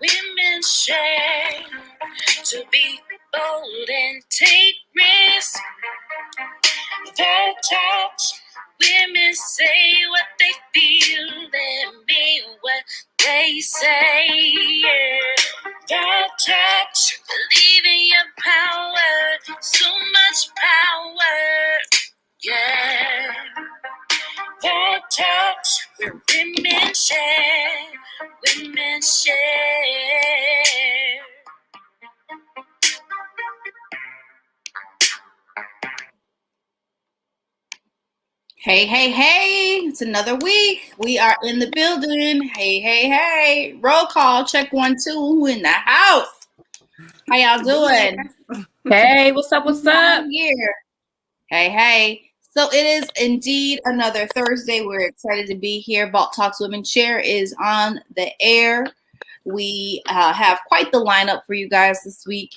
women share to be bold and take risks. That talks, women say what they feel and mean what they say. Yeah. That talks, believe in your power, so much power. Yeah. That talks, where women share, women share. Hey, hey, hey, it's another week. We are in the building. Hey, hey, hey. Roll call, check 1, 2. Who in the house? How y'all doing? Hey, what's up? What's up? Here. Hey, hey. So it is indeed another Thursday. We're excited to be here. Vault Talks Women Share is on the air. We have quite the lineup for you guys this week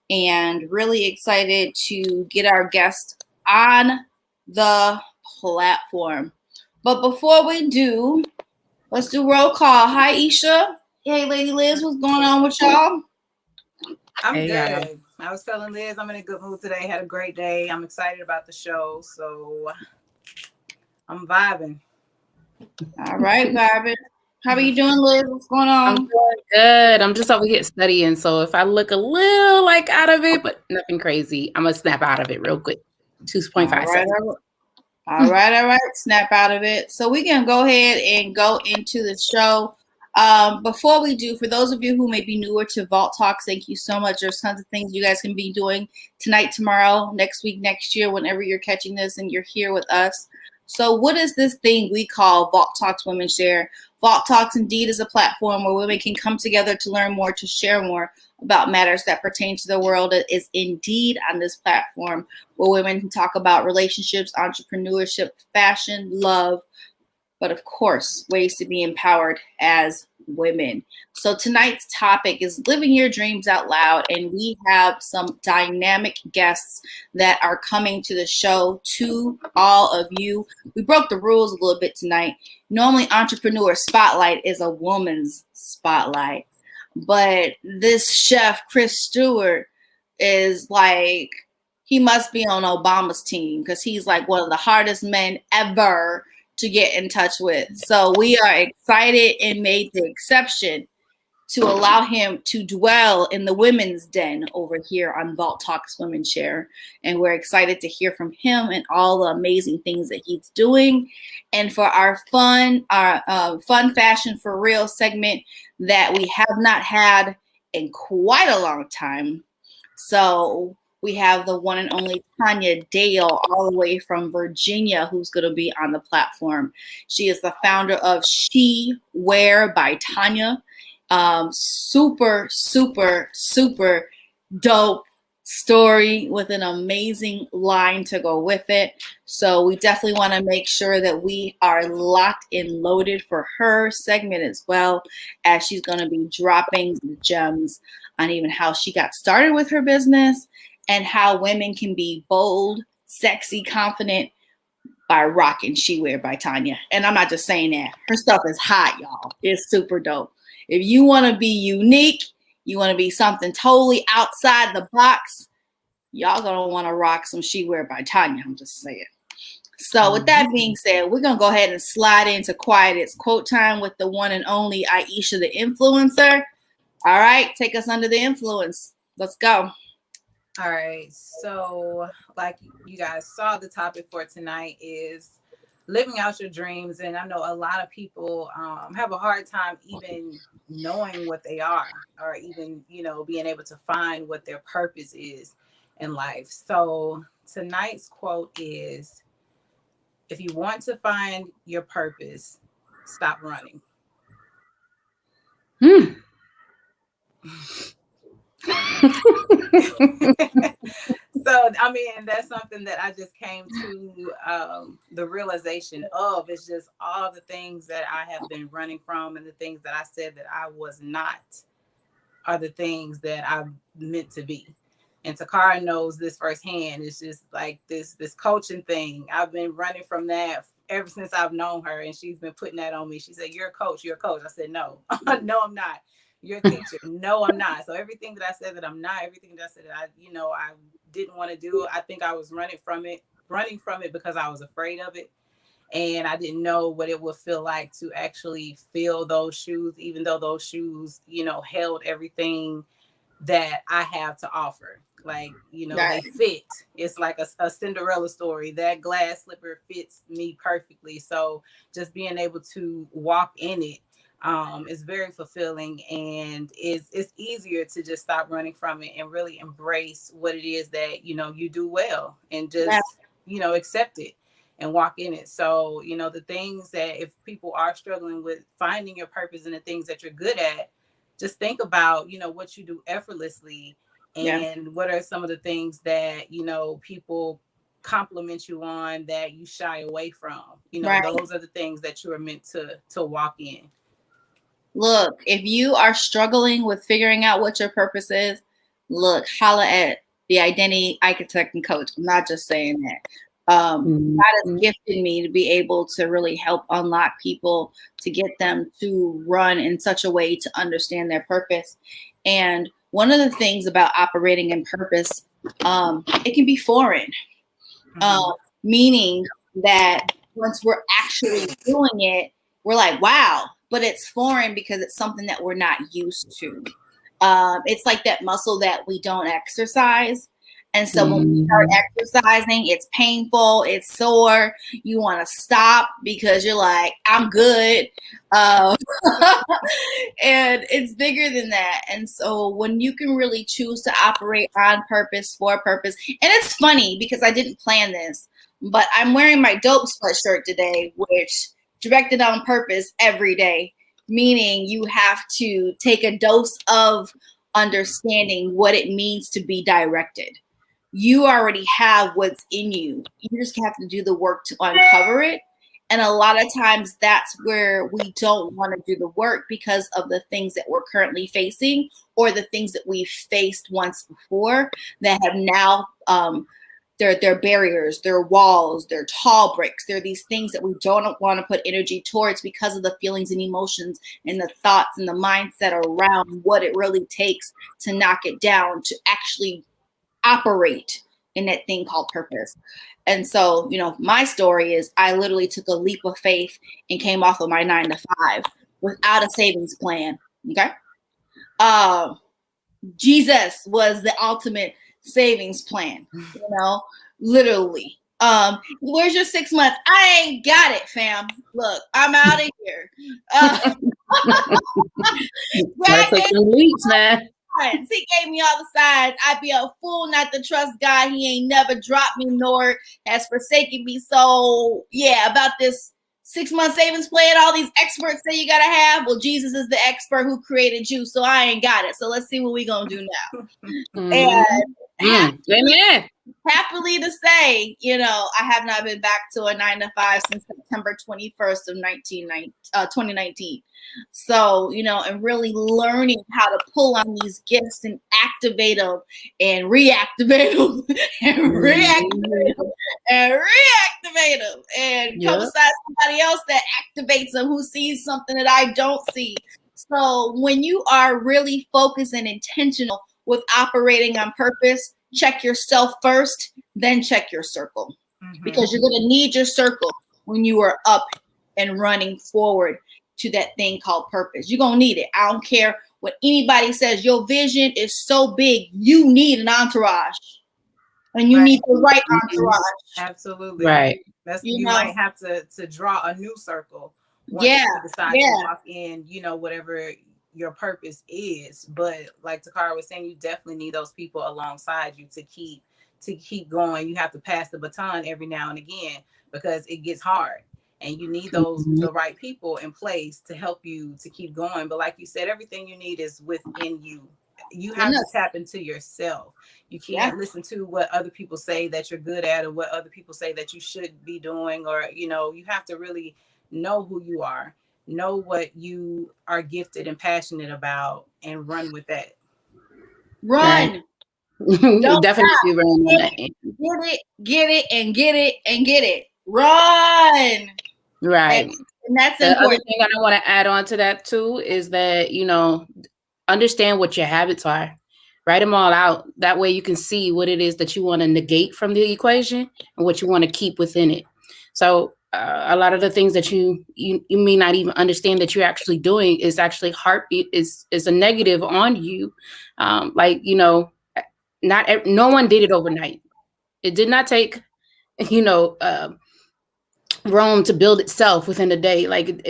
and really excited to get our guest on the platform. But before we do, let's do roll call. Hi, Isha. Hey, Lady Liz, what's going on with y'all? I'm Hey, good. I was telling Liz I'm in a good mood today. Had a great day. I'm excited about the show, so I'm vibing. All right, vibing. How are you doing, Liz? What's going I'm on? doing good. I'm just over here studying. So if I look a little like out of it, but nothing crazy, I'm going to snap out of it real quick. 2.5 All right, seconds. all right. Snap out of it. So we can go ahead and go into the show. Before we do, for those of you who may be newer to Vault Talks, thank you so much. There's tons of things you guys can be doing tonight, tomorrow, next week, next year, whenever you're catching this and you're here with us. So what is this thing we call Vault Talks Women Share? Vault Talks indeed is a platform where women can come together to learn more, to share more about matters that pertain to the world. It is indeed on this platform where women can talk about relationships, entrepreneurship, fashion, love, but of course, ways to be empowered as women. So tonight's topic is living your dreams out loud, and we have some dynamic guests that are coming to the show to all of you. We broke the rules a little bit tonight. Normally, Entrepreneur Spotlight is a woman's spotlight, but this chef, Chris Stewart, is like, he must be on Obama's team because he's like one of the hardest men ever to get in touch with. So we are excited and made the exception to allow him to dwell in the women's den over here on Vault Talks Women Share. And we're excited to hear from him and all the amazing things that he's doing. And for our fun fashion for real segment that we have not had in quite a long time. So we have the one and only Tonya Dale, all the way from Virginia, who's going to be on the platform. She is the founder of She Wear by Tonya. Super, super, super dope story with an amazing line to go with it. So we definitely want to make sure that we are locked and loaded for her segment as well, as she's going to be dropping the gems on even how she got started with her business and how women can be bold, sexy, confident by rocking She Wear by Tonya. And I'm not just saying that. Her stuff is hot, y'all. It's super dope. If you want to be unique, you want to be something totally outside the box, y'all going to want to rock some She Wear by Tonya. I'm just saying. So with that being said, we're going to go ahead and slide into Quiet It's Quote Time with the one and only Aisha, the influencer. All right, take us under the influence. Let's go. All right. So, like you guys saw, the topic for tonight is living out your dreams. And I know a lot of people have a hard time even knowing what they are, or even, being able to find what their purpose is in life. So tonight's quote is, if you want to find your purpose, stop running. So, I mean, that's something that I just came to the realization of. It's just all the things that I have been running from, and the things that I said that I was not are the things that I'm meant to be. And Takara knows this firsthand. It's just like this coaching thing. I've been running from that ever since I've known her, and she's been putting that on me. She said, "You're a coach. You're a coach." I said, "No, no, I'm not." your teacher. No, I'm not. So everything that I said that I'm not, everything that I said that I didn't want to do, I think I was running from it because I was afraid of it. And I didn't know what it would feel like to actually fill those shoes, even though those shoes, held everything that I have to offer. Like, they fit. It's like a Cinderella story. That glass slipper fits me perfectly. So just being able to walk in it is very fulfilling, and it's easier to just stop running from it and really embrace what it is that, you do well, and just, accept it and walk in it. So, the things that, if people are struggling with finding your purpose and the things that you're good at, just think about, what you do effortlessly, and what are some of the things that, people compliment you on that you shy away from. Those are the things that you are meant to walk in. Look, if you are struggling with figuring out what your purpose is, look, holla at the identity architect and coach. I'm not just saying that. God has gifted me to be able to really help unlock people, to get them to run in such a way to understand their purpose. And one of the things about operating in purpose, it can be foreign, meaning that once we're actually doing it, we're like, wow, but it's foreign because it's something that we're not used to. It's like that muscle that we don't exercise. And so when we start exercising, it's painful, it's sore, you want to stop because you're like, I'm good. And it's bigger than that. And so when you can really choose to operate on purpose, for purpose, and it's funny because I didn't plan this, but I'm wearing my dope sweatshirt today, which directed on purpose every day, meaning you have to take a dose of understanding what it means to be directed. You already have what's in you. You just have to do the work to uncover it. And a lot of times that's where we don't want to do the work because of the things that we're currently facing, or the things that we've faced once before that have now, they're barriers, they're walls, they're tall bricks. They're these things that we don't want to put energy towards because of the feelings and emotions and the thoughts and the mindset around what it really takes to knock it down, to actually operate in that thing called purpose. And so, my story is I literally took a leap of faith and came off of my 9-to-5 without a savings plan. Okay. Jesus was the ultimate savings plan, literally. Where's your 6 months? I ain't got it, fam. Look, I'm out of here. That took some leaps, man. He gave me all the signs. I'd be a fool not to trust God. He ain't never dropped me nor has forsaken me. So yeah, about this 6 month savings plan, all these experts say you gotta have. Well, Jesus is the expert who created you, so I ain't got it. So let's see what we gonna do now. And happily to say, I have not been back to a 9-to-5 since September 21st of 2019. So, and really learning how to pull on these gifts and activate them and reactivate them and reactivate them and reactivate them and come beside somebody else that activates them, who sees something that I don't see. So when you are really focused and intentional with operating on purpose, check yourself first, then check your circle, because you're going to need your circle when you are up and running forward to that thing called purpose. You're going to need it. I don't care what anybody says. Your vision is so big, you need an entourage, and you need the right entourage. Absolutely. Right. You might have to draw a new circle once you decide to walk in, whatever your purpose is. But like Takara was saying, you definitely need those people alongside you to keep going. You have to pass the baton every now and again because it gets hard, and you need the right people in place to help you to keep going. But like you said, everything you need is within you. You have to tap into yourself. You can't listen to what other people say that you're good at, or what other people say that you should be doing, or you have to really know who you are, know what you are gifted and passionate about, and run with that. Run. Don't definitely run. Get it. Run. Right. And that's the important. other thing I want to add on to that too is that, understand what your habits are. Write them all out. That way you can see what it is that you want to negate from the equation and what you want to keep within it. So a lot of the things that you may not even understand that you're actually doing is actually heartbeat is a negative on you. Like, no one did it overnight. It did not take, you know, Rome to build itself within a day. Like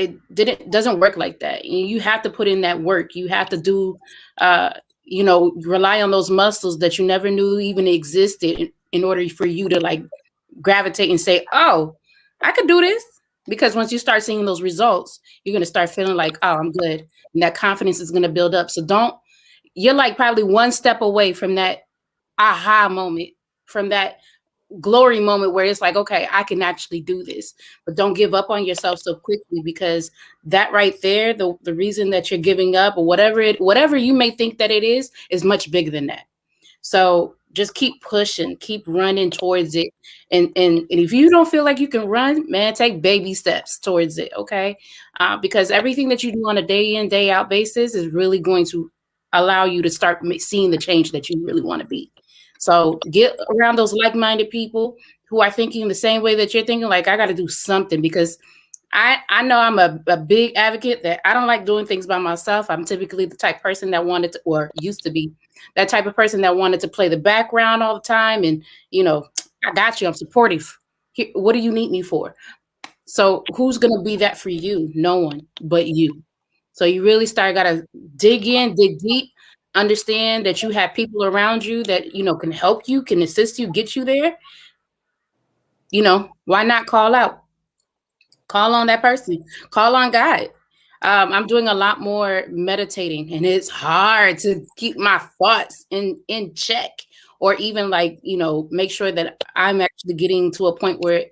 doesn't work like that. You have to put in that work. You have to do, rely on those muscles that you never knew even existed in order for you to like gravitate and say, oh, I could do this. Because once you start seeing those results, you're going to start feeling like, oh, I'm good. And that confidence is going to build up. So you're like probably one step away from that aha moment, from that glory moment where it's like, okay, I can actually do this. But don't give up on yourself so quickly, because that right there, the reason that you're giving up or whatever you may think that it is much bigger than that. So just keep pushing, keep running towards it. And if you don't feel like you can run, man, take baby steps towards it. Okay. Because everything that you do on a day in, day out basis is really going to allow you to start seeing the change that you really want to be. So get around those like-minded people who are thinking the same way that you're thinking, like, I got to do something, because I know I'm a big advocate that I don't like doing things by myself. I'm typically the type of person that wanted to, or used to be that type of person that wanted to play the background all the time. And, I got you. I'm supportive. What do you need me for? So who's going to be that for you? No one but you. So you really got to dig deep, understand that you have people around you that, can help you, can assist you, get you there. Why not call out? Call on that person. Call on God. I'm doing a lot more meditating, and it's hard to keep my thoughts in check, or even make sure that I'm actually getting to a point where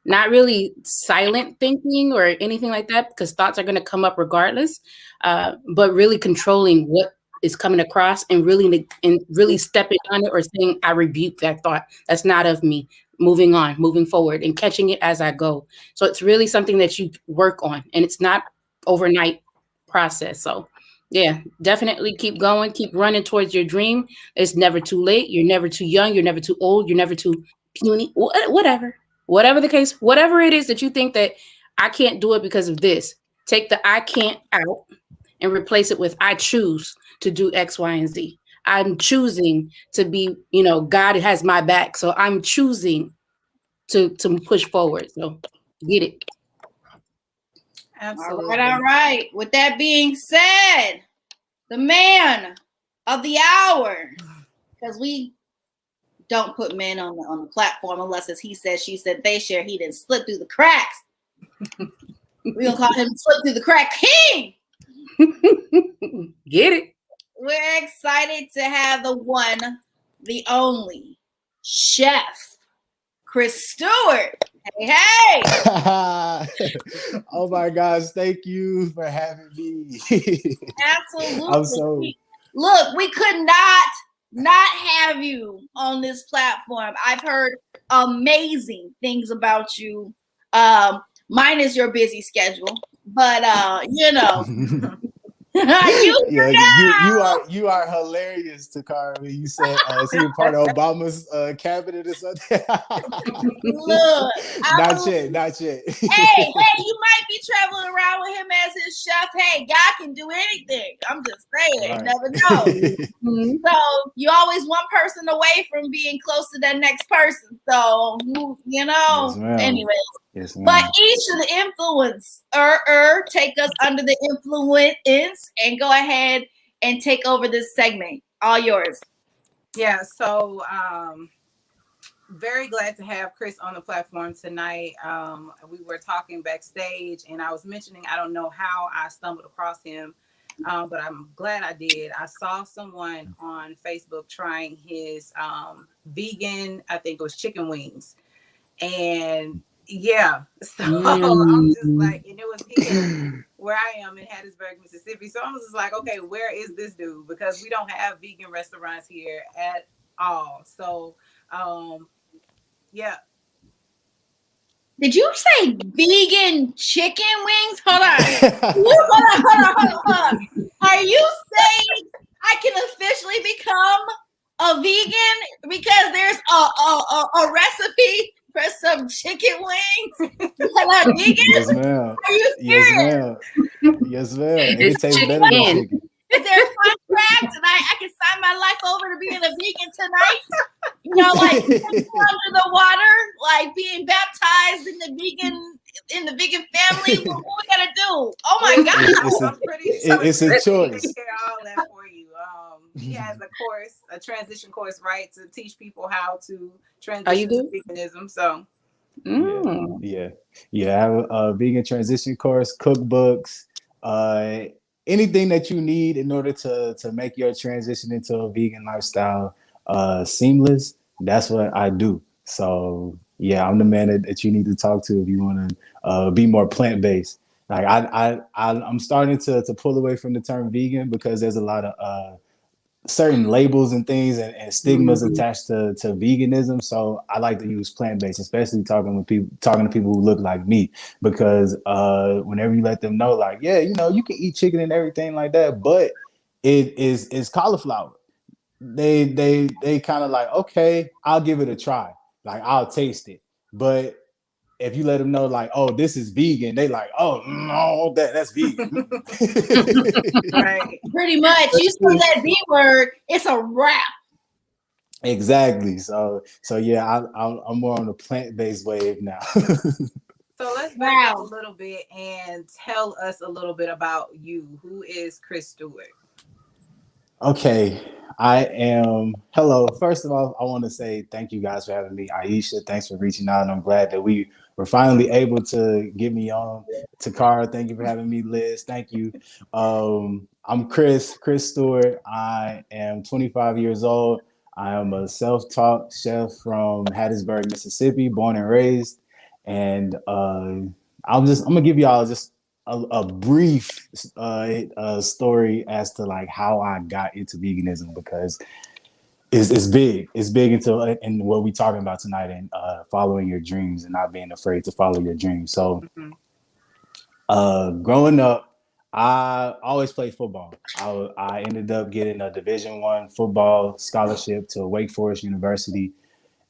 not really silent thinking or anything like that, because thoughts are going to come up regardless, but really controlling what is coming across and really stepping on it, or saying, I rebuke that thought. That's not of me. Moving on, moving forward, and catching it as I go. So it's really something that you work on, and it's not overnight process. So yeah, definitely keep going, keep running towards your dream. It's never too late. You're never too young. You're never too old. You're never too puny, whatever the case, whatever it is that you think that I can't do it because of this, take the I can't out and replace it with I choose to do X, Y, and Z. I'm choosing to be, God has my back. So I'm choosing to push forward. So get it. Absolutely. All right. With that being said, the man of the hour, because we don't put men on the platform unless it's he said, she said, they share. He didn't slip through the cracks. We're going to call him Slip Through the Crack King. Get it. We're excited to have the one, the only Chef Chris Stewart. Hey. Oh my gosh, thank you for having me. Absolutely. Look, we could not have you on this platform. I've heard amazing things about you. Minus your busy schedule, but you are hilarious, Takara. When you said is he part of Obama's cabinet or something? Look, not yet. Hey, you might be traveling around with him as his chef. Hey, God can do anything. I'm just saying, you never know. So you always one person away from being close to that next person. So Yes, anyways. Yes, but each of the influencers take us under the influence and go ahead and take over this segment. All yours. Yeah, so very glad to have Chris on the platform tonight. We were talking backstage, and I was mentioning I don't know how I stumbled across him, but I'm glad I did. I saw someone on Facebook trying his vegan, I think it was chicken wings, and yeah, so I'm just like, and it was here where I am in Hattiesburg, Mississippi. So I was just like, okay, where is this dude? Because we don't have vegan restaurants here at all. So, yeah. Did you say vegan chicken wings? Hold on. Hold on. Are you saying I can officially become a vegan because there's a recipe for some chicken wings that are vegan? Yes, ma'am. Are you Yes, serious? ma'am. Yes, ma'am. And It's it tastes better than chicken. chicken. Is there a contract and I can sign my life over to being a vegan tonight? You know, like under the water, like being baptized in the vegan family. What we gotta do? Oh my God! I'm pretty sure it's a he choice. can share all that for you. He has a transition course, right, to teach people how to transition to veganism. So, Yeah. I have a vegan transition course, cookbooks, anything that you need in order to make your transition into a vegan lifestyle seamless. That's what I do. So yeah, I'm the man that you need to talk to if you want to be more plant based. Like I'm starting to pull away from the term vegan because there's a lot of certain labels and things and stigmas attached to veganism. So I like to use plant-based, especially talking to people who look like me, because whenever you let them know, like, yeah, you know, you can eat chicken and everything like that, but it's cauliflower. They kind of like, okay, I'll give it a try. Like, I'll taste it. But if you let them know, like, oh, this is vegan, they like, oh no, that's vegan. right. Pretty much, you say that V word, it's a wrap. Exactly. So yeah, I'm more on the plant-based wave now. So let's back up a little bit and tell us a little bit about you. Who is Chris Stewart? Okay, I am. Hello. First of all, I want to say thank you guys for having me. Aisha, thanks for reaching out. And I'm glad that we were finally able to get me on. Takara, thank you for having me. Liz, thank you. I'm Chris Stewart. I am 25 years old. I am a self-taught chef from Hattiesburg, Mississippi, born and raised. And I'm gonna give y'all just a brief story as to like how I got into veganism, because it's big. It's big into and what we talking about tonight, and following your dreams and not being afraid to follow your dreams. So growing up, I always played football. I ended up getting a Division I football scholarship to Wake Forest University.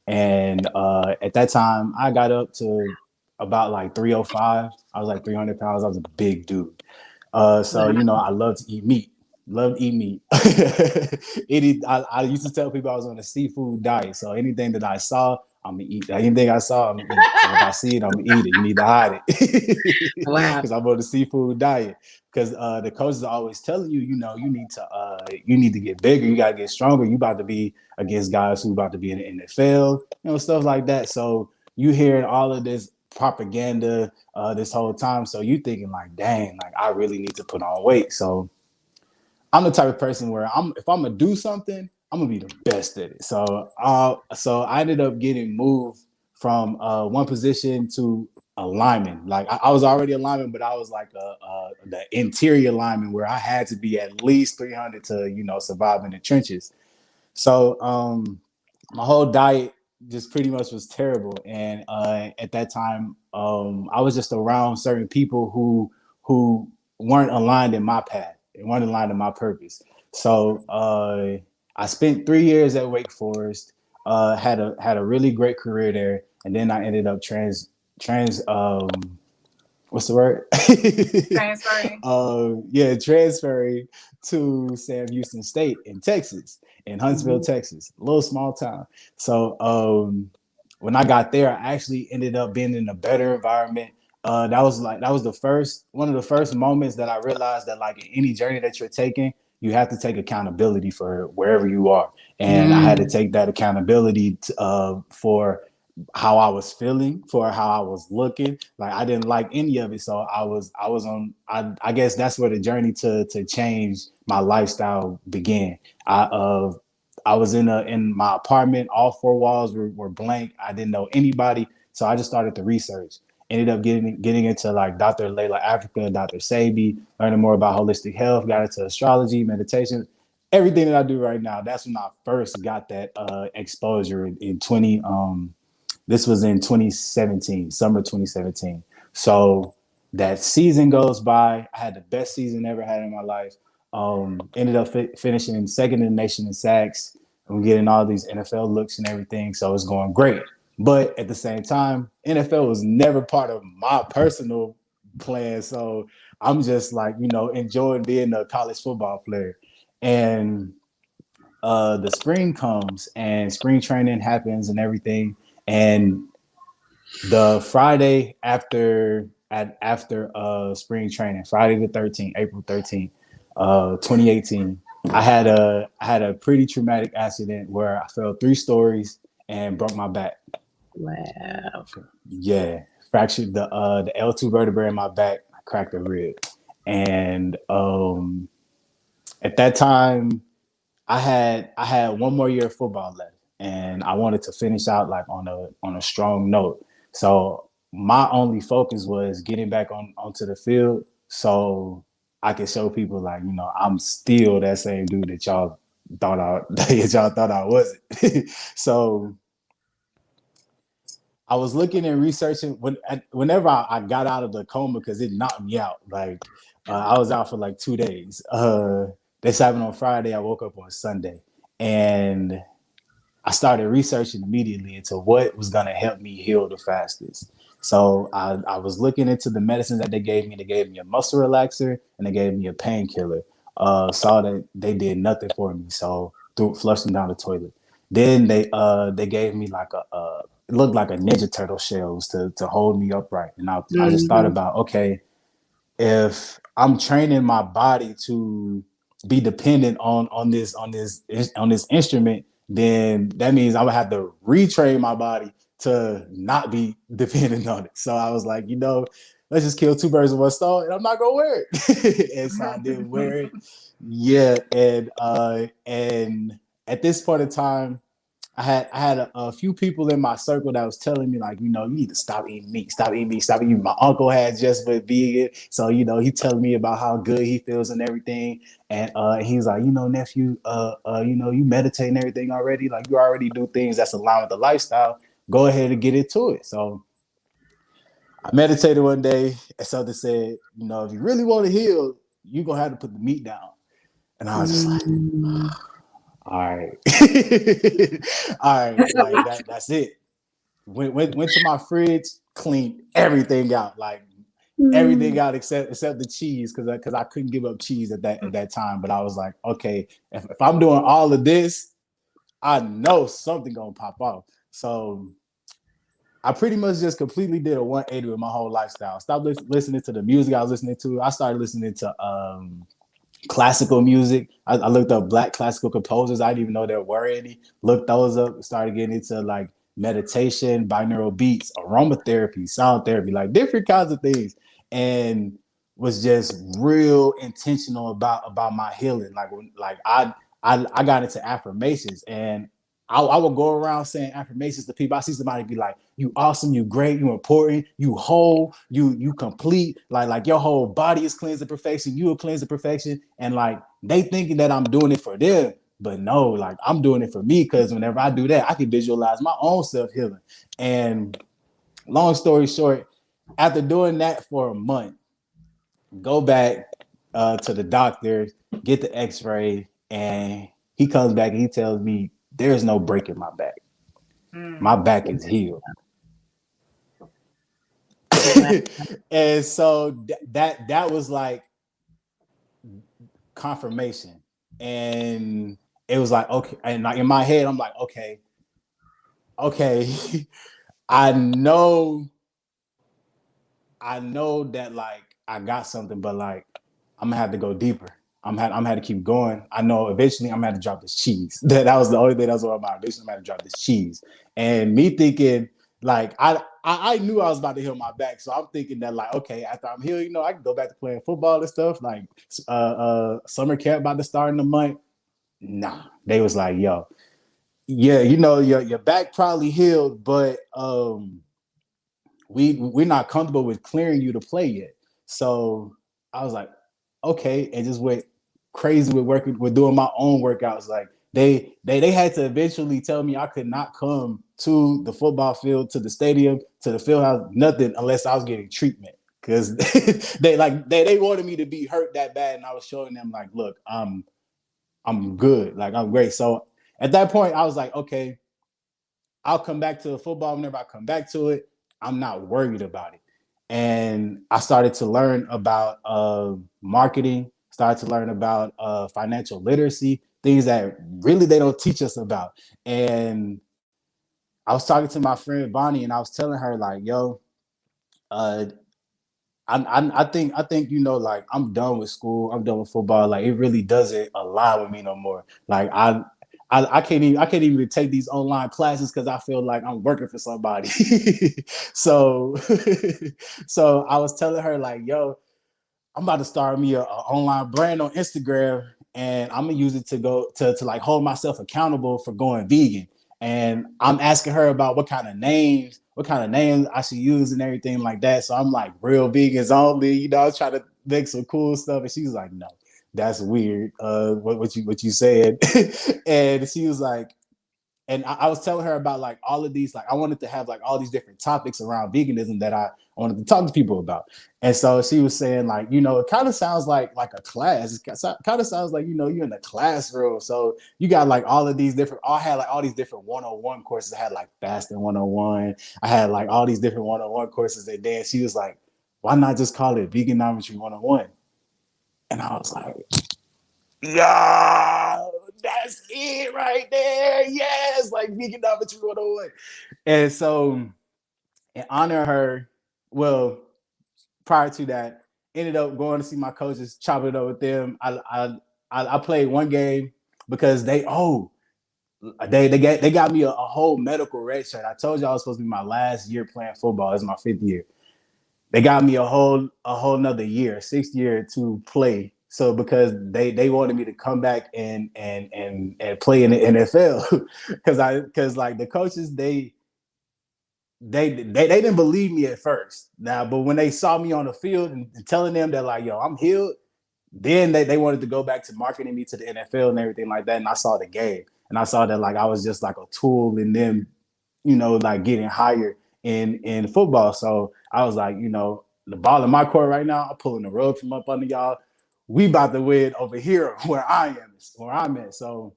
And at that time, I got up to about like 305. I was like 300 pounds. I was a big dude. So, you know, I love to eat meat. Love to eat meat. I used to tell people I was on a seafood diet. So anything that I saw, I'm going to eat. Anything I saw, I'm going to eat. So if I see it, I'm going to eat it. You need to hide it. Wow. Because I'm on the seafood diet. Because the coaches are always telling you, you know, you need to get bigger. You got to get stronger. You about to be against guys who about to be in the NFL, you know, stuff like that. So you hearing all of this propaganda this whole time. So you thinking like, dang, like I really need to put on weight. So I'm the type of person where if I'm gonna do something, I'm gonna be the best at it. So I ended up getting moved from one position to a lineman. Like I was already a lineman, but I was like the interior lineman where I had to be at least 300 to, you know, survive in the trenches. So my whole diet just pretty much was terrible. And at that time, I was just around certain people who weren't aligned in my path, weren't aligned in my purpose. So I spent 3 years at Wake Forest, had a really great career there, and then I ended up what's the word? Transferring. Transferring to Sam Houston State in Texas, in Huntsville, Texas, a little small town. So when I got there, I actually ended up being in a better environment. That was one of the first moments that I realized that, like, in any journey that you're taking, you have to take accountability for wherever you are. And I had to take that accountability for how I was feeling, for how I was looking. Like, I didn't like any of it. So I guess that's where the journey to change my lifestyle began. I was in my apartment. All four walls were blank. I didn't know anybody. So I just started to research. Ended up getting into like Dr. Layla Africa, Dr. Sabi, learning more about holistic health, got into astrology, meditation, everything that I do right now. That's when I first got that exposure in this was in 2017, summer 2017. So that season goes by. I had the best season ever had in my life. Ended up finishing second in the nation in sacks. I'm getting all these NFL looks and everything, so it's going great. But at the same time, NFL was never part of my personal plan. So I'm just like, enjoying being a college football player. And the spring comes and spring training happens and everything. And the Friday after spring training, Friday the 13th, April 13th, 2018, I had a pretty traumatic accident where I fell 3 stories and broke my back. Wow. Yeah, fractured the L2 vertebrae in my back. I cracked a rib, and at that time, I had 1 more year of football left, and I wanted to finish out like on a strong note. So my only focus was getting back onto the field, so I could show people like, I'm still that same dude that y'all thought I wasn't. So I was looking and researching whenever I got out of the coma, because it knocked me out. Like I was out for like 2 days. This happened on Friday. I woke up on Sunday, and I started researching immediately into what was going to help me heal the fastest. So I was looking into the medicines that they gave me. They gave me a muscle relaxer and they gave me a painkiller. Saw that they did nothing for me, so flushed them down the toilet. Then they gave me like it looked like a Ninja Turtle shells to hold me upright. And I just thought about, okay, if I'm training my body to be dependent on this instrument, then that means I would have to retrain my body to not be dependent on it. So I was like, let's just kill 2 birds with 1 stone, and I'm not gonna wear it. And so I didn't wear it. Yeah, and at this point in time, I had a few people in my circle that was telling me like, you need to stop eating meat, stop eating meat, stop eating. My uncle had just been vegan, so he telling me about how good he feels and everything. And he's like, nephew, you meditate and everything already. Like you already do things that's aligned with the lifestyle. Go ahead and get into it. So I meditated one day, and something said, if you really want to heal, you're gonna have to put the meat down. And I was just like, all right. All right, like that's it. Went to my fridge, cleaned everything out, like everything out except the cheese, because I couldn't give up cheese at that time. But I was like, okay, if I'm doing all of this, I know something gonna pop off. So I pretty much just completely did a 180 with my whole lifestyle. Stopped listening to the music I was listening to. I started listening to classical music. I looked up Black classical composers. I didn't even know there were any. Looked those up. Started getting into like meditation, binaural beats, aromatherapy, sound therapy, like different kinds of things, and was just real intentional about my healing. Like I got into affirmations, and I would go around saying affirmations to people. I see somebody be like, "You awesome, you great, you important, you whole, you complete." Like your whole body is cleansed to perfection. You are cleansed to perfection, and like they thinking that I'm doing it for them, but no, like I'm doing it for me, because whenever I do that, I can visualize my own self healing. And long story short, after doing that for a month, go back to the doctor, get the X-ray, and he comes back and he tells me, there's no break in my back. My back is healed. And so that was like confirmation. And it was like, okay. And like in my head, I'm like, okay. I know that like I got something, but like I'm gonna have to go deeper. I'm had to keep going. I know eventually I'm gonna have to drop this cheese. That was the only thing that was on my mind. Eventually I'm gonna have to drop this cheese. And me thinking, like, I knew I was about to heal my back. So I'm thinking that like, okay, after I'm healed, I can go back to playing football and stuff. Like summer camp about to start in a month. Nah. They was like, yo, yeah, your back probably healed, but we're not comfortable with clearing you to play yet. So I was like, okay, and just went crazy with doing my own workouts. Like they had to eventually tell me I could not come to the football field, to the stadium, to the field house, nothing unless I was getting treatment. because they wanted me to be hurt that bad, and I was showing them like, look, I'm good, like I'm great. So at that point, I was like, okay, I'll come back to football whenever I come back to it. I'm not worried about it. And I started to learn about marketing, started to learn about financial literacy, things that really they don't teach us about. And I was talking to my friend Bonnie, and I was telling her like, yo, uh, I think like I'm done with school. I'm done with football. Like it really doesn't align with me no more. Like I can't even take these online classes because I feel like I'm working for somebody. so so I was telling her like, yo, I'm about to start me a online brand on Instagram, and I'm gonna use it to go to like hold myself accountable for going vegan. And I'm asking her about what kind of names I should use and everything like that. So I'm like, real vegans only, I was trying to make some cool stuff, and she's like, no, that's weird. What you said, and she was like, and I was telling her about like all of these, like I wanted to have like all these different topics around veganism that I wanted to talk to people about. And so she was saying like, it kind of sounds like a class. It kind of sounds like, you're in a classroom. So you got like all of these different, I had like all these different 101 courses. I had like fasting 101. I had like all these different 101 courses. And then she was like, why not just call it Veganometry 101? And I was like, yeah, that's it right there. Yes, like Veganometry 101. And so, in honor of her, well, prior to that, ended up going to see my coaches, chopping it up with them. I played one game because they got me a whole medical red shirt. I told you I was supposed to be my last year playing football. It's my 5th year. They got me a whole nother year, 6th year to play. So because they wanted me to come back and play in the NFL, because like the coaches they didn't believe me at first. Now, but when they saw me on the field and telling them that like, yo, I'm healed, then they wanted to go back to marketing me to the NFL and everything like that. And I saw the game, and I saw that like I was just like a tool in them, like getting higher in football. So I was like, the ball in my court right now, I'm pulling the rug from up under y'all. We about to win over here where I'm at. So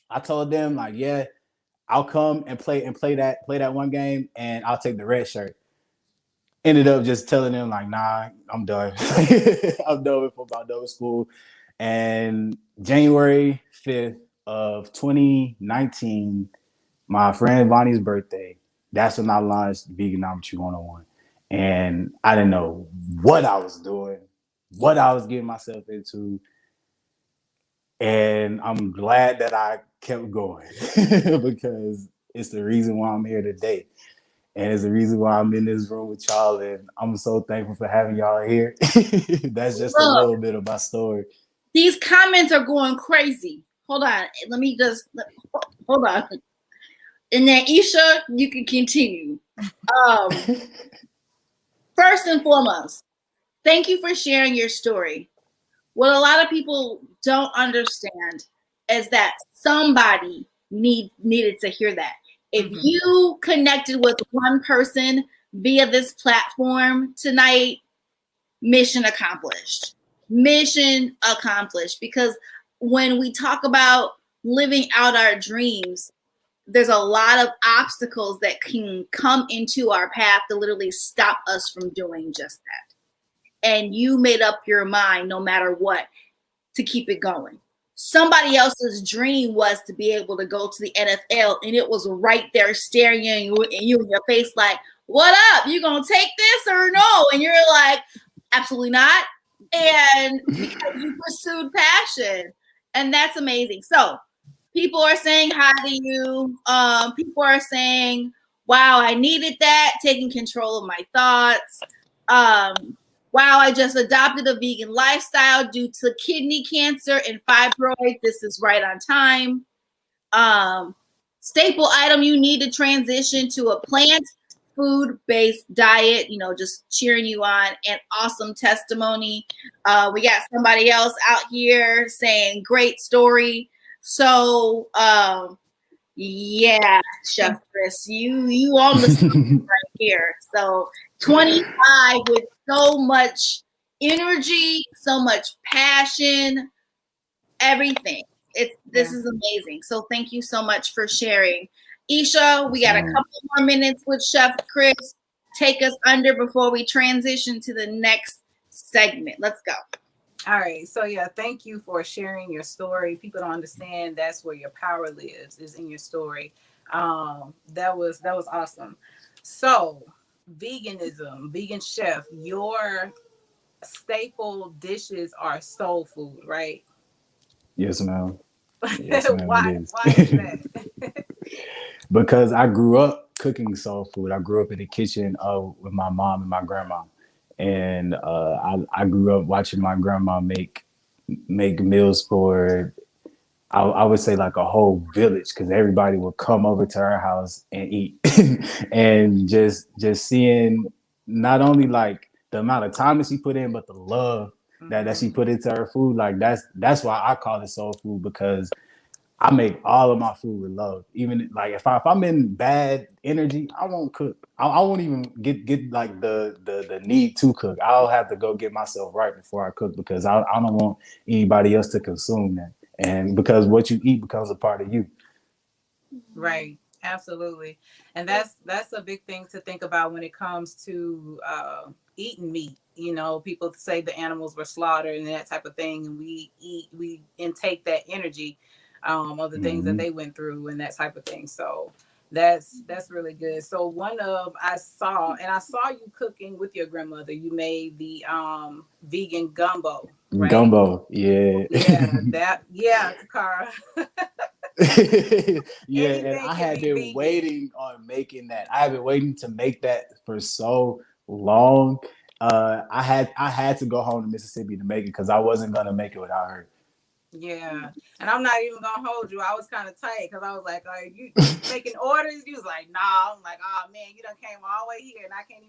I told them like, yeah, I'll come and play that one game, and I'll take the red shirt. Ended up just telling them like, nah, I'm done. I'm done with football, done with school. And January 5th of 2019, my friend Bonnie's birthday, that's when I launched Veganometry 101. And I didn't know what I was doing, what I was getting myself into. And I'm glad that I kept going because it's the reason why I'm here today. And it's the reason why I'm in this room with y'all. And I'm so thankful for having y'all here. That's just a little bit of my story. These comments are going crazy. Hold on. Hold on. And then Isha, you can continue. First and foremost, thank you for sharing your story. What a lot of people don't understand is that somebody needed to hear that. If you connected with one person via this platform tonight, mission accomplished. Mission accomplished. Because when we talk about living out our dreams, there's a lot of obstacles that can come into our path to literally stop us from doing just that. And you made up your mind, no matter what, to keep it going. Somebody else's dream was to be able to go to the NFL, and it was right there staring you in your face like, what up? You gonna take this or no? And you're like, absolutely not. And because you pursued passion, and that's amazing. So people are saying hi to you. People are saying, wow, I needed that, taking control of my thoughts. Wow, I just adopted a vegan lifestyle due to kidney cancer and fibroids. This is right on time. Staple item, you need to transition to a plant food-based diet, just cheering you on. And awesome testimony. We got somebody else out here saying great story. So Yeah, Chef Chris, you on the spot right here. So 25 with so much energy, so much passion, everything. This is amazing. So thank you so much for sharing. Isha, we got a couple more minutes with Chef Chris. Take us under before we transition to the next segment. Let's go. All right. So yeah, thank you for sharing your story. People don't understand that's where your power lives, is in your story. That was awesome. So veganism, vegan chef, your staple dishes are soul food, right? Yes, ma'am. Yes, ma'am, Why it is. is that? Because I grew up cooking soul food. I grew up in the kitchen with my mom and my grandma, and I grew up watching my grandma make meals for, I would say, like a whole village, because everybody would come over to her house and eat. And just seeing not only like the amount of time that she put in, but the love that she put into her food. Like that's why I call it soul food, because I make all of my food with love. Even like if I'm in bad energy, I won't cook. I won't even get like the need to cook. I'll have to go get myself right before I cook, because I don't want anybody else to consume that. And because what you eat becomes a part of you. Right. Absolutely. And that's a big thing to think about when it comes to eating meat. You know, people say the animals were slaughtered and that type of thing, and we intake that energy of the things that they went through and that type of thing. So that's really good. So I saw you cooking with your grandmother. You made the vegan gumbo, right? Gumbo, yeah. Takara. Yeah, and Anything I can had be been vegan. waiting on making that. I have been waiting to make that for so long. I had to go home to Mississippi to make it, because I wasn't gonna make it without her. Yeah, and I'm not even gonna hold you. I was kind of tight because I was like, "Are you making orders?" You was like, "Nah." I'm like, "Oh man, you done came all the way here, and I can't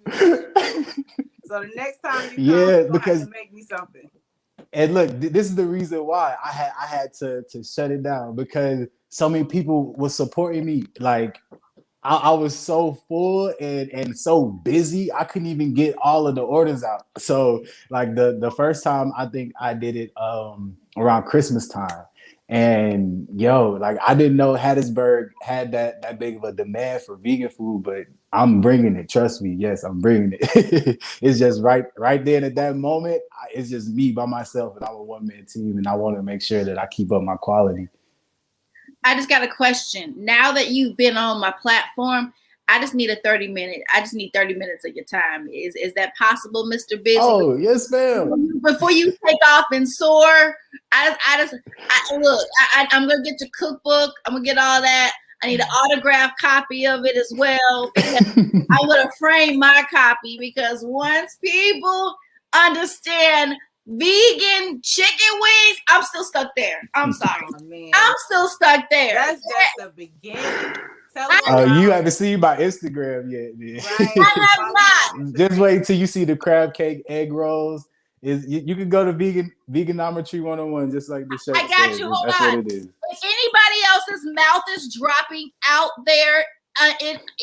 even." So the next time you come, you're gonna have to make me something. And look, this is the reason why I had to shut it down, because so many people were supporting me. Like I was so full and so busy, I couldn't even get all of the orders out. So like the first time, I think I did it around Christmas time. And like I didn't know Hattiesburg had that big of a demand for vegan food, but I'm bringing it. Trust me. Yes, I'm bringing it. It's just right then at that moment, it's just me by myself, and I'm a one-man team, and I want to make sure that I keep up my quality. I just got a question. Now that you've been on my platform, I just need 30 minutes of your time. Is that possible, Mr. Busy? Oh, yes, ma'am. Before you take off and soar, I'm gonna get your cookbook. I'm gonna get all that. I need an autographed copy of it as well. I'm gonna frame my copy, because once people understand vegan chicken wings, I'm still stuck there. I'm sorry. Oh, man. I'm still stuck there. That's just the beginning. You haven't seen my Instagram yet, man. Right. I have not. Just wait till you see the crab cake egg rolls. You can go to Veganometry 101, just like the show. I got you. Hold on. What it is. If anybody else's mouth is dropping out there,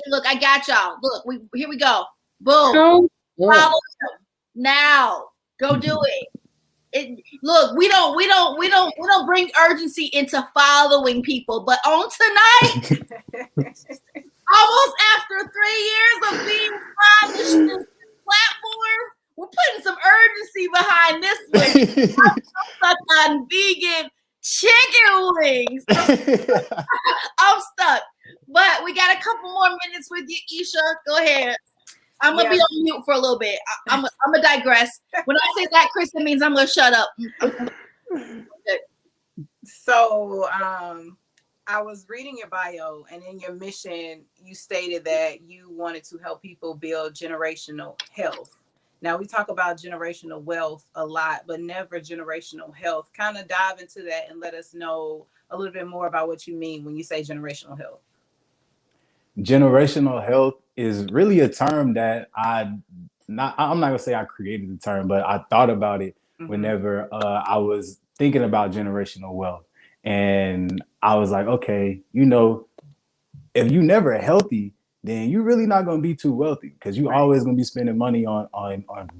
look, I got y'all. Look, here we go. Boom. Follow him now. Go do it. Look, we don't bring urgency into following people, but on tonight, almost after 3 years of being on this platform, we're putting some urgency behind this one. I'm stuck on vegan chicken wings. I'm stuck. But we got a couple more minutes with you, Isha. Go ahead. I'm gonna be on mute for a little bit. I'm gonna digress. When I say that, Chris, it means I'm gonna shut up. So I was reading your bio, and in your mission, you stated that you wanted to help people build generational health. Now, we talk about generational wealth a lot, but never generational health. Kind of dive into that and let us know a little bit more about what you mean when you say generational health. Generational health is really a term that I'm not gonna say I created the term, but I thought about it whenever I was thinking about generational wealth. And I was like, okay, if you never healthy, then you're really not going to be too wealthy, because you always going to be spending money on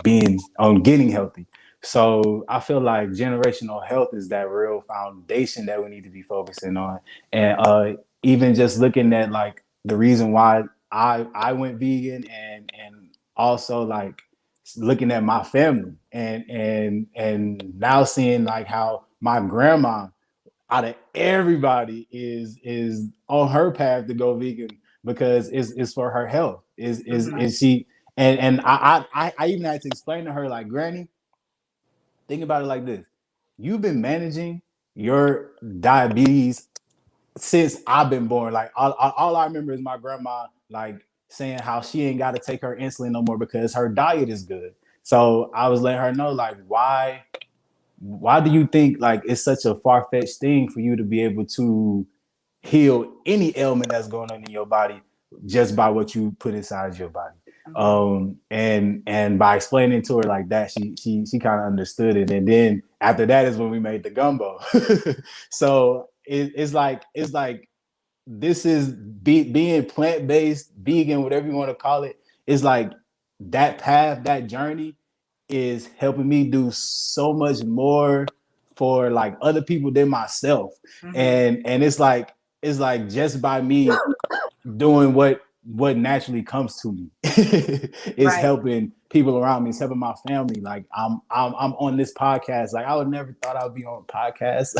getting healthy. So I feel like generational health is that real foundation that we need to be focusing on. And even just looking at like the reason why I went vegan, and also like looking at my family, and now seeing like how my grandma out of everybody is on her path to go vegan, because it's for her health. Is she, and I even had to explain to her, like, Granny, think about it like this: you've been managing your diabetes since I've been born. Like, all I remember is my grandma like saying how she ain't got to take her insulin no more because her diet is good. So I was letting her know, like, why do you think like it's such a far-fetched thing for you to be able to heal any ailment that's going on in your body just by what you put inside your body? And by explaining to her like that, she kind of understood it. And then after that is when we made the gumbo. So it's like this is being plant-based, vegan, whatever you want to call it. It's like that path, that journey is helping me do so much more for like other people than myself. And it's like just by me doing what naturally comes to me is helping people around me, it's helping my family. Like I'm on this podcast. Like I would never thought I would be on a podcast.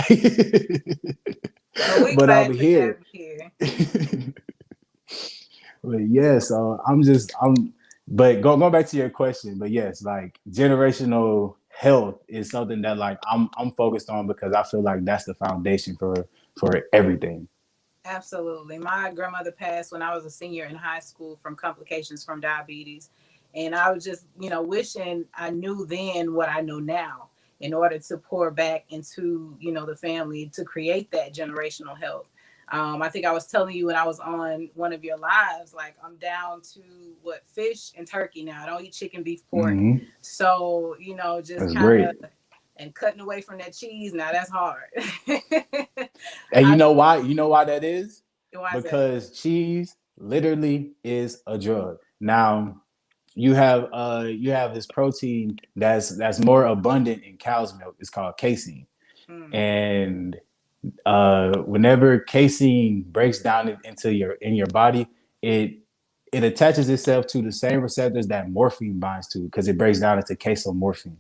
But I'm here. But yeah, so but going back to your question, but yes, like generational health is something that like I'm focused on, because I feel like that's the foundation for everything. Absolutely. My grandmother passed when I was a senior in high school from complications from diabetes. And I was just, wishing I knew then what I know now, in order to pour back into, the family to create that generational health. I think I was telling you when I was on one of your lives, like I'm down to fish and turkey now. I don't eat chicken, beef, pork. So, just kind of, and cutting away from that cheese. Now that's hard. And you know why? You know why that is? Why because cheese literally is a drug. Now you have this protein that's more abundant in cow's milk. It's called casein. And whenever casein breaks down into your body, it attaches itself to the same receptors that morphine binds to, because it breaks down into casomorphine.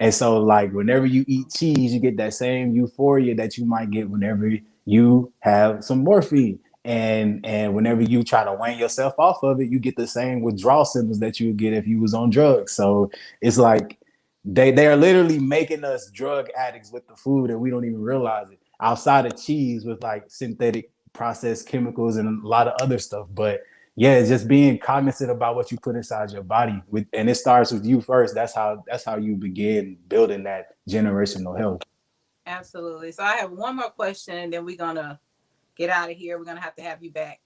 And so like whenever you eat cheese, you get that same euphoria that you might get whenever you have some morphine. And whenever you try to wane yourself off of it, you get the same withdrawal symptoms that you would get if you was on drugs. So it's like they are literally making us drug addicts with the food, and we don't even realize it. Outside of cheese, with like synthetic processed chemicals and a lot of other stuff. But yeah, it's just being cognizant about what you put inside your body, and it starts with you first. That's how you begin building that generational health. Absolutely. So I have one more question, and then we're gonna get out of here. We're gonna have to have you back.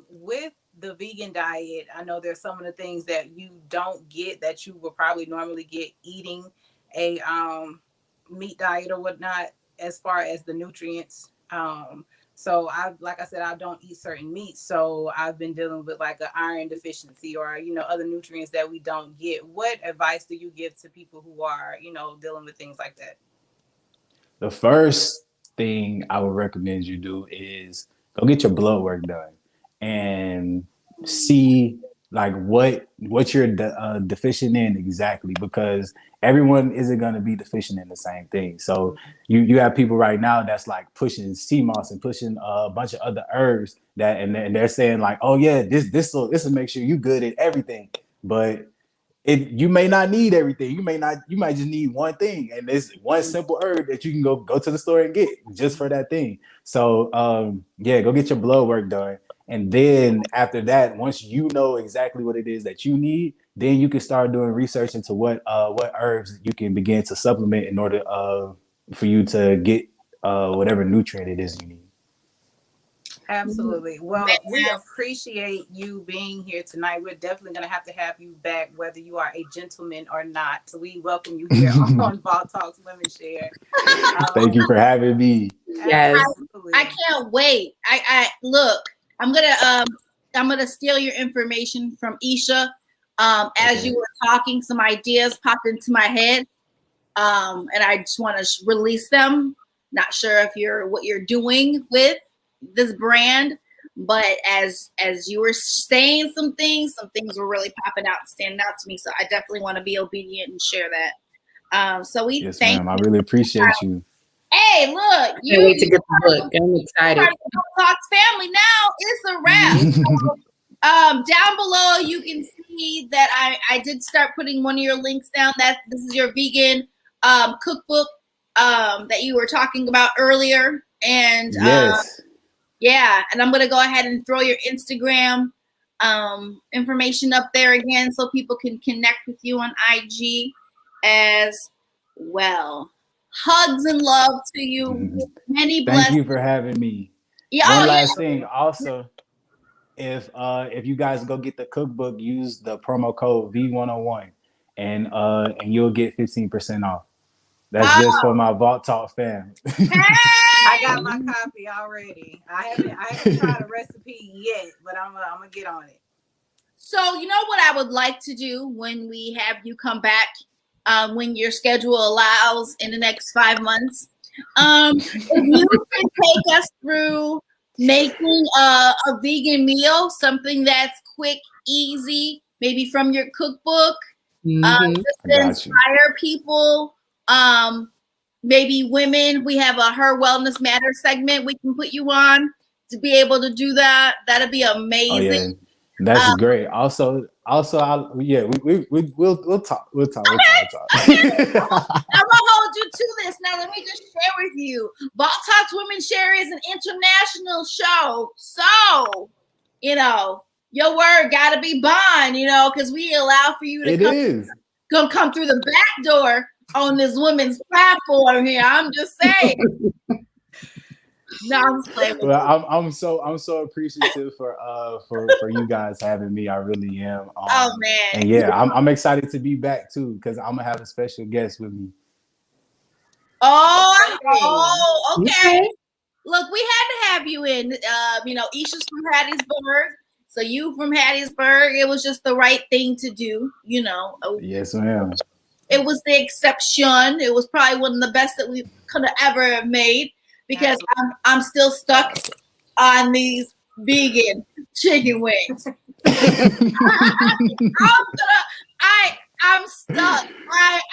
With the vegan diet, I know there's some of the things that you don't get that you will probably normally get eating a meat diet or whatnot, as far as the nutrients. So like I said, I don't eat certain meats. So I've been dealing with like an iron deficiency or, other nutrients that we don't get. What advice do you give to people who are, dealing with things like that? The first thing I would recommend you do is go get your blood work done and see like what you're deficient in exactly, because everyone isn't going to be deficient in the same thing. So you have people right now that's like pushing sea moss and pushing a bunch of other herbs that, and they're saying like, oh yeah, this will make sure you good at everything. But you may not need everything. You might just need one thing, and there's one simple herb that you can go to the store and get just for that thing. So go get your blood work done. And then after that, once you know exactly what it is that you need, then you can start doing research into what herbs you can begin to supplement in order for you to get whatever nutrient it is you need. Absolutely. Well, we appreciate you being here tonight. We're definitely going to have you back, whether you are a gentleman or not. So we welcome you here on Vault Talks Women Share. Thank you for having me. Yes. I can't wait. I look. I'm gonna steal your information from Isha. As you were talking, some ideas popped into my head, and I just want to release them. Not sure if what you're doing with this brand, but as you were saying some things were really popping out and standing out to me. So I definitely want to be obedient and share that. So we Yes, thank ma'am. I really appreciate you. Hey, look, Can't wait to get the book. I'm excited. Talks family now. It's a wrap. Down below, you can see that I did start putting one of your links down. This is your vegan cookbook that you were talking about earlier, and Yes. yeah, and I'm gonna go ahead and throw your Instagram information up there again, so people can connect with you on IG as well. Hugs and love to you. Many blessings. Thank you for having me. Yeah, One last thing, also, if you guys go get the cookbook, use the promo code V101, and you'll get 15% off. That's just for my Vault Talk fam. I got my copy already. I haven't tried a recipe yet, but I'm gonna get on it. So you know what I would like to do when we have you come back, when your schedule allows in the next 5 months, if you can take us through making a vegan meal, something that's quick, easy, maybe from your cookbook, just to inspire people. Maybe women, we have a Her Wellness Matters segment we can put you on to be able to do that. That'd be amazing. Oh, yeah. That's great. Also, we'll talk. We'll talk. I'm gonna hold you to this. Now, let me just share with you. Vault Talks Women Share is an international show, so your word gotta be bond. Because we allow for you to come through the back door on this women's platform here. I'm just saying. No, I'm just playing with you. Well, I'm so appreciative for you guys having me. I really am. Oh man. And yeah, I'm excited to be back too, because I'm gonna have a special guest with me. Oh, okay. Look, we had to have you in. Isha's from Hattiesburg, so you from Hattiesburg. It was just the right thing to do. Yes, ma'am. It was the exception. It was probably one of the best that we could have ever made, because I'm still stuck on these vegan chicken wings. I'm stuck.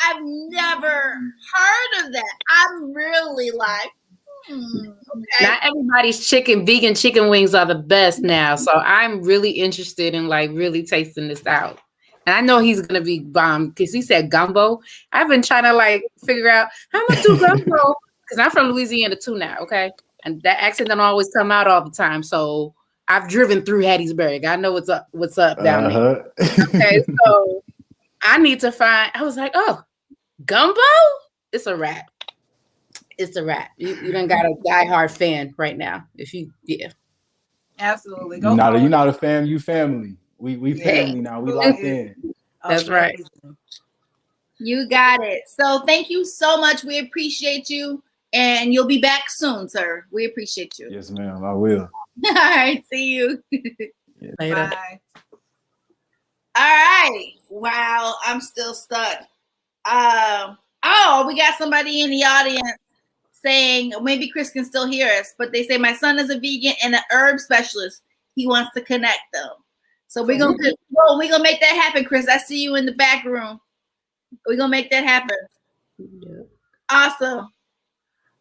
I've never heard of that. I'm really like, okay. Not everybody's vegan chicken wings are the best now. So I'm really interested in really tasting this out. And I know he's gonna be bomb because he said gumbo. I've been trying to figure out how I'm gonna do gumbo, because I'm from Louisiana too now, okay? And that accent don't always come out all the time. So I've driven through Hattiesburg. I know what's up down there. Okay, so I need to find. I was like, oh, gumbo? It's a wrap. It's a wrap. You done got a diehard fan right now. Absolutely. You're not a fan. You family. We family now. We locked in. That's right. You got it. So thank you so much. We appreciate you, and you'll be back soon, sir. We appreciate you. Yes, ma'am. I will. All right. See you. Later. Bye. All right. Wow. I'm still stuck. We got somebody in the audience saying, maybe Chris can still hear us, but they say my son is a vegan and an herb specialist. He wants to connect them. So we're gonna make that happen, Chris. I see you in the back room. We're gonna make that happen. Yeah. Awesome.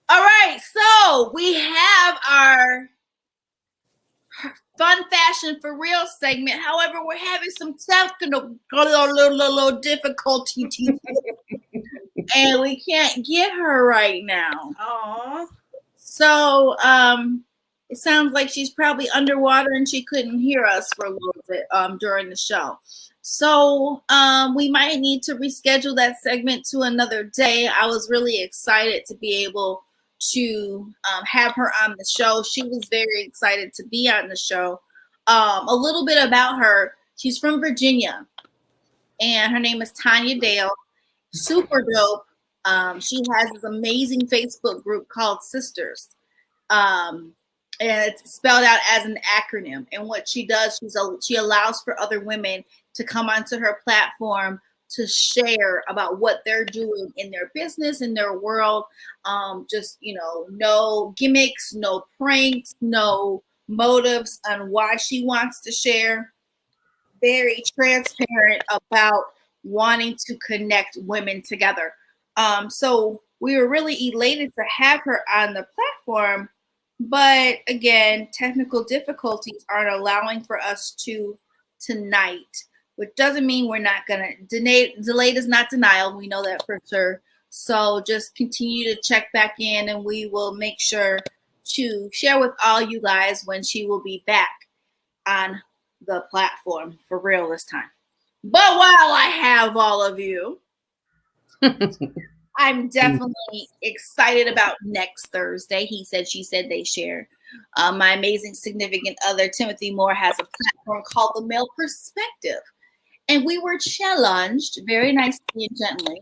All right, so we have our fun fashion for real segment. However, we're having some technical little difficulty, and we can't get her right now. Aww. So it sounds like she's probably underwater and she couldn't hear us for a little bit during the show. So we might need to reschedule that segment to another day. I was really excited to be able to have her on the show. She was very excited to be on the show. A little bit about her. She's from Virginia, and her name is Tonya Dale. Super dope. She has this amazing Facebook group called Sisters. and it's spelled out as an acronym. And what she does, she allows for other women to come onto her platform to share about what they're doing in their business, in their world. Just, no gimmicks, no pranks, no motives on why she wants to share. Very transparent about wanting to connect women together. So we were really elated to have her on the platform. But again, technical difficulties aren't allowing for us to tonight, which doesn't mean we're not going to delayed is not denial. We know that for sure. So just continue to check back in, and we will make sure to share with all you guys when she will be back on the platform for real this time. But while I have all of you, I'm definitely excited about next Thursday. He said, she said, they share. My amazing significant other, Timothy Moore, has a platform called The Male Perspective. And we were challenged very nicely and gently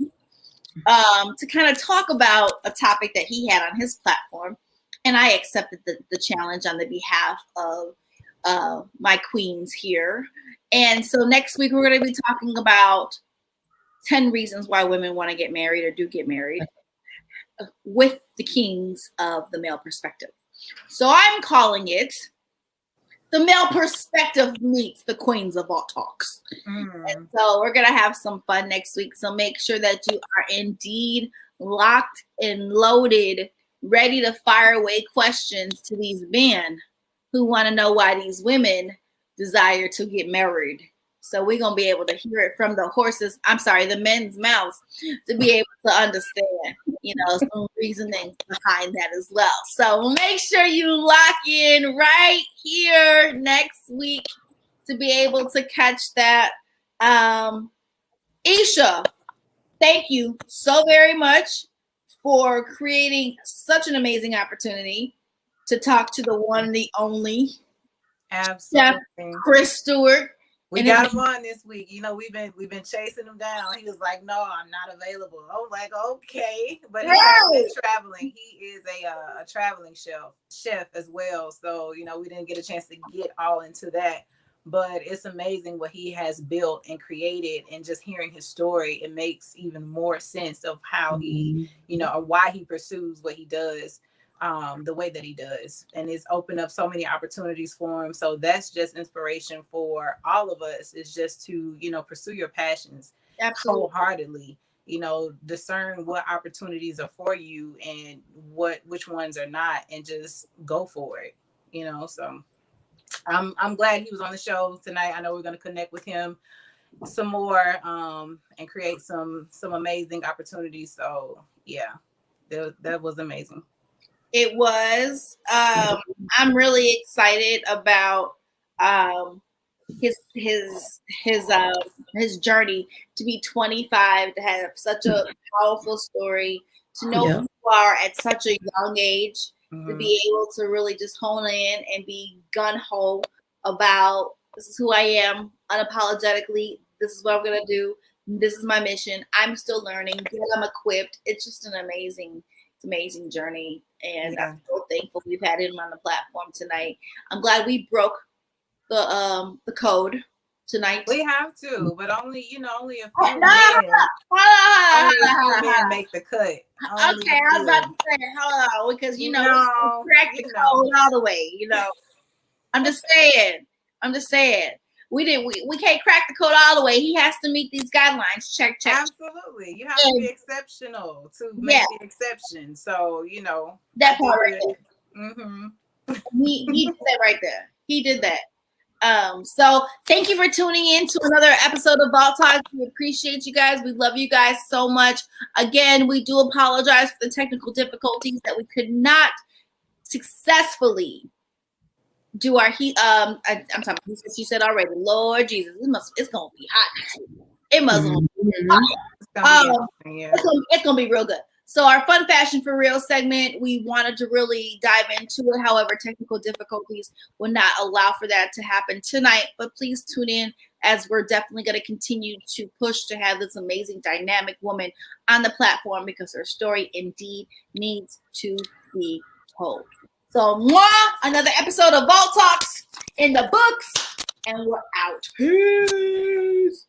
to kind of talk about a topic that he had on his platform. And I accepted the challenge on the behalf of my queens here. And so next week, we're going to be talking about 10 reasons why women want to get married or do get married with the kings of the male perspective. So I'm calling it The Male Perspective Meets the Queens of All Talks. And so we're going to have some fun next week. So make sure that you are indeed locked and loaded, ready to fire away questions to these men who want to know why these women desire to get married. So we're going to be able to hear it from the men's mouths, to be able to understand, some reasoning behind that as well. So make sure you lock in right here next week to be able to catch that. Isha, thank you so very much for creating such an amazing opportunity to talk to the one, the only, Absolutely, Chef Chris Stewart. We got him on this week. We've been chasing him down. He was like, "No, I'm not available." I was like, "Okay," but he has been traveling. He is a traveling chef as well. So we didn't get a chance to get all into that, but it's amazing what he has built and created. And just hearing his story, it makes even more sense of how he, or why he pursues what he does. The way that he does, and it's opened up so many opportunities for him. So that's just inspiration for all of us, is just to pursue your passions wholeheartedly, discern what opportunities are for you and which ones are not, and just go for it. So I'm glad he was on the show tonight. I know we're going to connect with him some more and create some amazing opportunities. So yeah, that was amazing. It was. I'm really excited about his journey to be 25, to have such a powerful story, to know who you are at such a young age, to be able to really just hone in and be gun-ho about, this is who I am, unapologetically, this is what I'm going to do, this is my mission, I'm still learning, yet I'm equipped. It's just an amazing journey, and I'm so thankful we've had him on the platform tonight. I'm glad we broke the code tonight. We have to, but only a few men make the cut. I was about to say, hold on, because we cracked the code all the way. I'm just saying. We can't crack the code all the way. He has to meet these guidelines. Check. Absolutely. You have to be exceptional to make the exception. So, that part right there. He did that right there. He did that. So thank you for tuning in to another episode of Vault Talk. We appreciate you guys. We love you guys so much. Again, we do apologize for the technical difficulties that we could not successfully do our I'm talking. She said already. Lord Jesus, it's gonna be hot. It must. It's gonna be real good. So our fun fashion for real segment, we wanted to really dive into it. However, technical difficulties will not allow for that to happen tonight. But please tune in, as we're definitely going to continue to push to have this amazing dynamic woman on the platform, because her story indeed needs to be told. So, another episode of Vault Talks in the books, and we're out. Peace.